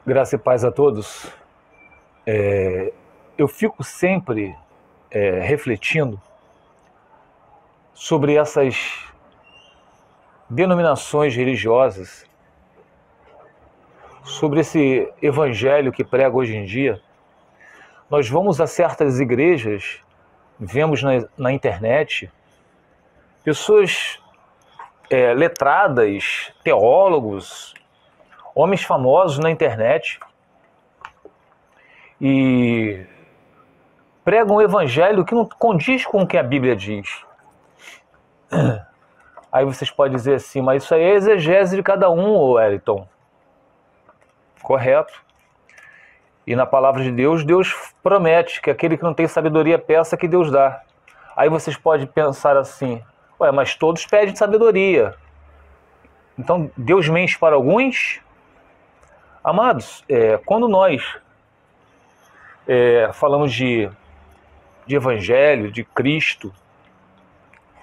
Graça e paz a todos. Eu fico sempre refletindo sobre essas denominações religiosas, sobre esse evangelho que prega hoje em dia. Nós vamos a certas igrejas, vemos na internet, pessoas letradas, teólogos, homens famosos na internet, e pregam um evangelho que não condiz com o que a Bíblia diz. Aí vocês podem dizer assim, mas isso aí é exegese de cada um, Wellington. Correto. E na palavra de Deus, Deus promete que aquele que não tem sabedoria peça que Deus dá. Aí vocês podem pensar assim, mas todos pedem sabedoria. Então Deus mente para alguns? Amados, quando nós falamos de evangelho, de Cristo,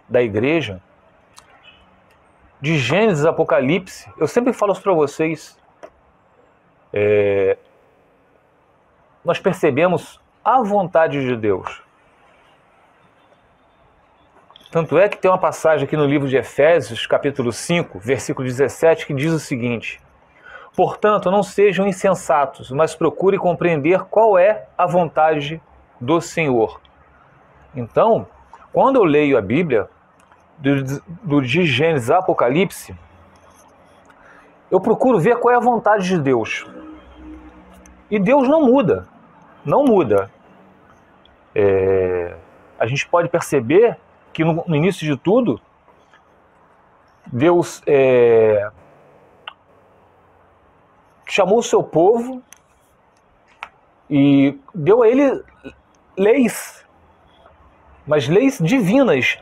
da igreja, de Gênesis, Apocalipse, eu sempre falo isso para vocês, nós percebemos a vontade de Deus. Tanto é que tem uma passagem aqui no livro de Efésios, capítulo 5, versículo 17, que diz o seguinte: portanto, não sejam insensatos, mas procurem compreender qual é a vontade do Senhor. Então, quando eu leio a Bíblia, de Gênesis a Apocalipse, eu procuro ver qual é a vontade de Deus. E Deus não muda. Não muda. A gente pode perceber que no início de tudo, Deus chamou o seu povo e deu a ele leis, mas leis divinas,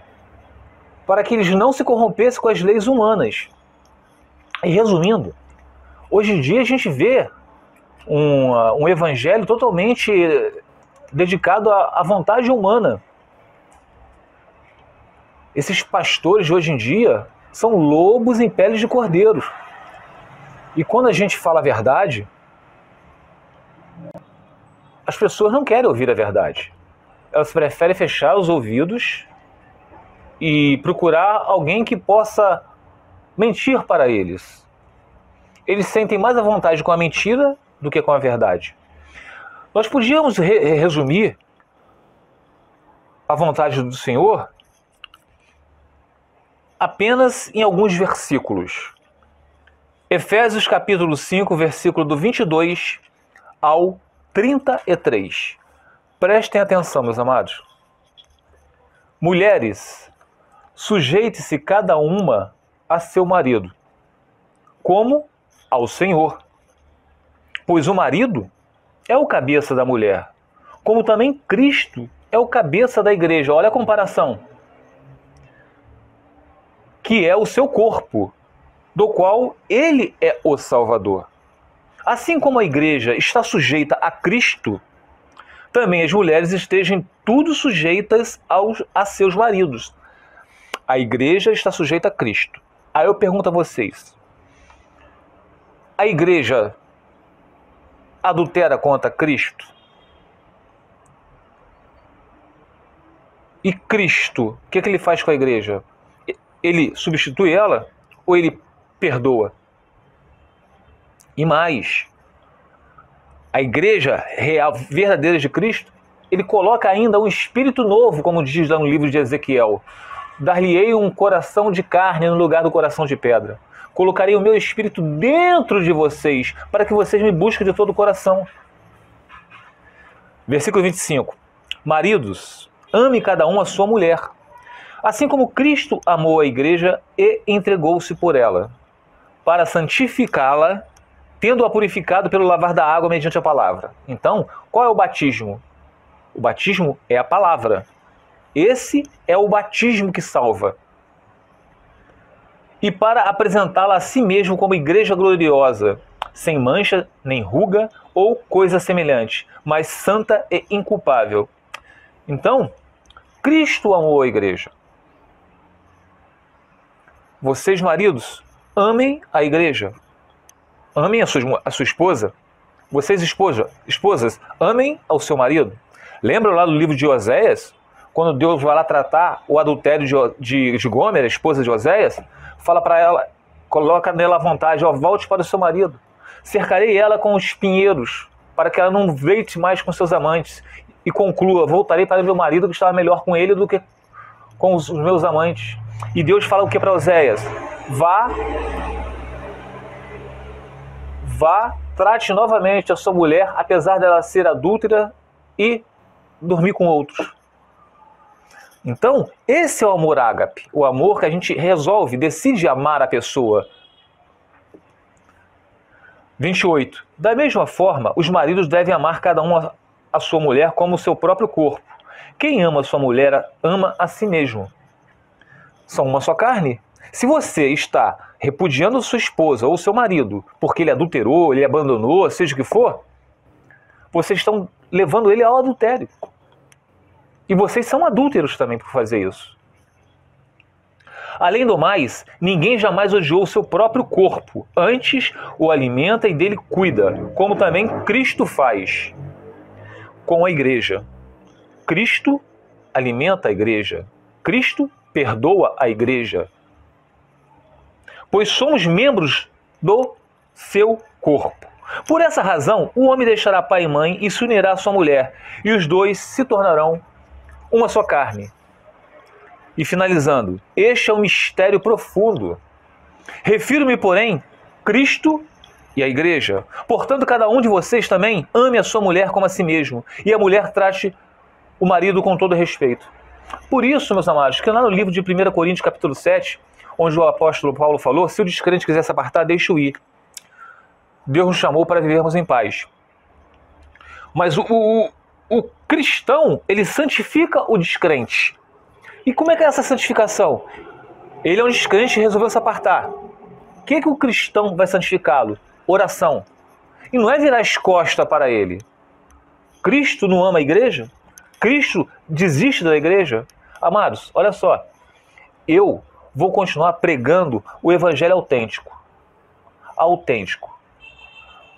para que eles não se corrompessem com as leis humanas. E resumindo, hoje em dia a gente vê um evangelho totalmente dedicado à vontade humana. Esses pastores de hoje em dia são lobos em peles de cordeiros. E quando a gente fala a verdade, as pessoas não querem ouvir a verdade. Elas preferem fechar os ouvidos e procurar alguém que possa mentir para eles. Eles sentem mais à vontade com a mentira do que com a verdade. Nós podíamos resumir a vontade do Senhor apenas em alguns versículos. Efésios capítulo 5, versículo do 22 ao 33. Prestem atenção, meus amados. Mulheres, sujeite-se cada uma a seu marido, como ao Senhor. Pois o marido é o cabeça da mulher, como também Cristo é o cabeça da igreja. Olha a comparação. Que é o seu corpo, do qual ele é o Salvador. Assim como a igreja está sujeita a Cristo, também as mulheres estejam tudo sujeitas a seus maridos. A igreja está sujeita a Cristo. Aí eu pergunto a vocês, a igreja adultera contra Cristo? E Cristo, o que ele faz com a igreja? Ele substitui ela ou ele perdoa? E mais, a igreja real, verdadeira de Cristo, ele coloca ainda um espírito novo, como diz lá no livro de Ezequiel. Dar-lhe-ei um coração de carne no lugar do coração de pedra. Colocarei o meu espírito dentro de vocês, para que vocês me busquem de todo o coração. Versículo 25. Maridos, ame cada um a sua mulher, assim como Cristo amou a igreja e entregou-se por ela, para santificá-la, tendo-a purificado pelo lavar da água mediante a palavra. Então, qual é o batismo? O batismo é a palavra. Esse é o batismo que salva. E para apresentá-la a si mesmo como igreja gloriosa, sem mancha, nem ruga ou coisa semelhante, mas santa e inculpável. Então, Cristo amou a igreja. Vocês, maridos, amem a igreja. Amem a sua esposa. Vocês, esposas, amem ao seu marido. Lembra lá do livro de Oséias? Quando Deus vai lá tratar o adultério de Gomer, a esposa de Oséias, fala para ela, coloca nela à vontade, ó, volte para o seu marido. Cercarei ela com os pinheiros, para que ela não deite mais com seus amantes. E conclua, voltarei para meu marido, que estava melhor com ele do que com os meus amantes. E Deus fala o que para Oséias? Vá, trate novamente a sua mulher, apesar dela ser adúltera, e dormir com outros. Então, esse é o amor ágape, o amor que a gente resolve, decide amar a pessoa. 28. Da mesma forma, os maridos devem amar cada um a sua mulher como o seu próprio corpo. Quem ama a sua mulher, ama a si mesmo. São uma só carne. Se você está repudiando sua esposa ou seu marido porque ele adulterou, ele abandonou, seja o que for, vocês estão levando ele ao adultério. E vocês são adúlteros também por fazer isso. Além do mais, ninguém jamais odiou o seu próprio corpo. Antes o alimenta e dele cuida, como também Cristo faz com a igreja. Cristo alimenta a igreja. Cristo perdoa a igreja. Pois somos membros do seu corpo. Por essa razão, o homem deixará pai e mãe e se unirá à sua mulher, e os dois se tornarão uma só carne. E finalizando, este é um mistério profundo. Refiro-me, porém, Cristo e a igreja. Portanto, cada um de vocês também ame a sua mulher como a si mesmo, e a mulher trate o marido com todo respeito. Por isso, meus amados, que lá no livro de 1 Coríntios, capítulo 7, onde o apóstolo Paulo falou, se o descrente quiser se apartar, deixe-o ir. Deus nos chamou para vivermos em paz. Mas o cristão, ele santifica o descrente. E como é que é essa santificação? Ele é um descrente e resolveu se apartar. O que o cristão vai santificá-lo? Oração. E não é virar as costas para ele. Cristo não ama a igreja? Cristo desiste da igreja? Amados, olha só. Eu vou continuar pregando o evangelho autêntico. Autêntico.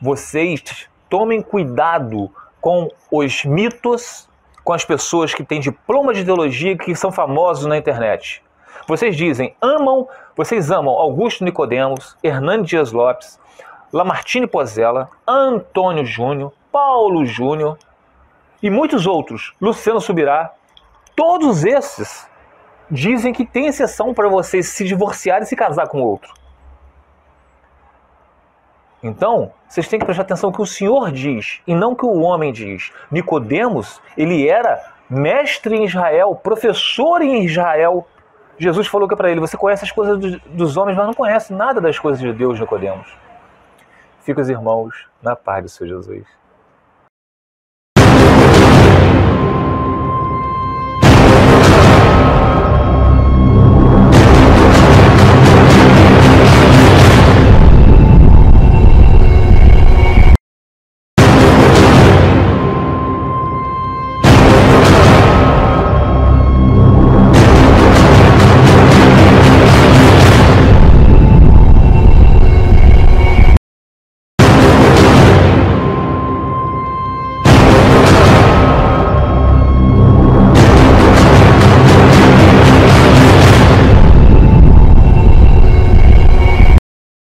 Vocês tomem cuidado com os mitos, com as pessoas que têm diploma de teologia que são famosos na internet. Vocês dizem, vocês amam Augusto Nicodemos, Hernani Dias Lopes, Lamartine Pozella, Antônio Júnior, Paulo Júnior e muitos outros, Luciano Subirá. Todos esses dizem que tem exceção para vocês se divorciarem e se casar com outro. Então, vocês têm que prestar atenção no que o Senhor diz e não o que o homem diz. Nicodemos, ele era mestre em Israel, professor em Israel. Jesus falou que para ele, você conhece as coisas dos homens, mas não conhece nada das coisas de Deus, Nicodemos. Fica os irmãos na paz do Senhor Jesus.